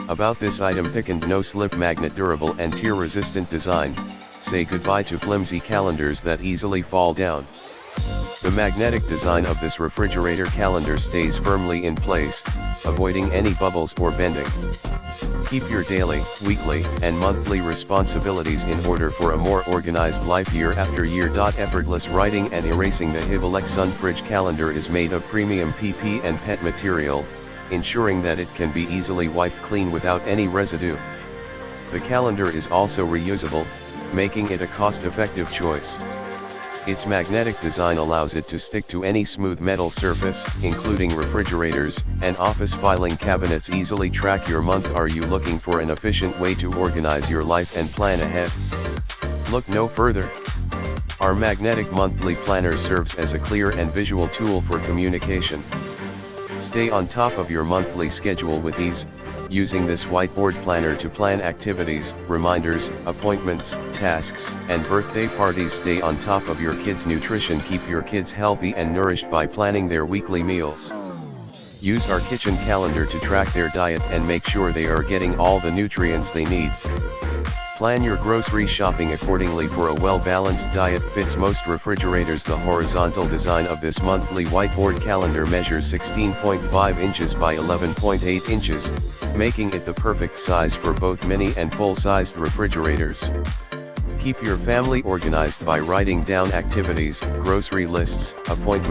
About this item: thickened no-slip magnet, durable and tear-resistant design. Say goodbye to flimsy calendars that easily fall down. The magnetic design of this refrigerator calendar stays firmly in place, avoiding any bubbles or bending. Keep your daily, weekly, and monthly responsibilities in order for a more organized life year after year. Effortless writing and erasing. The Hivillexun fridge calendar is made of premium PP and PET material, ensuring that it can be easily wiped clean without any residue. The calendar is also reusable, making it a cost-effective choice. Its magnetic design allows it to stick to any smooth metal surface, including refrigerators and office filing cabinets. Easily track your month. Are you looking for an efficient way to organize your life and plan ahead? Look no further. Our magnetic monthly planner serves as a clear and visual tool for communication. Stay on top of your monthly schedule with ease, using this whiteboard planner to plan activities, reminders, appointments, tasks, and birthday parties. Stay on top of your kids' nutrition. Keep your kids healthy and nourished by planning their weekly meals. Use our kitchen calendar to track their diet and make sure they are getting all the nutrients they need. Plan your grocery shopping accordingly for a well-balanced diet. Fits most refrigerators. The horizontal design of this monthly whiteboard calendar measures 16.5 inches by 11.8 inches, making it the perfect size for both mini and full-sized refrigerators. Keep your family organized by writing down activities, grocery lists, appointments,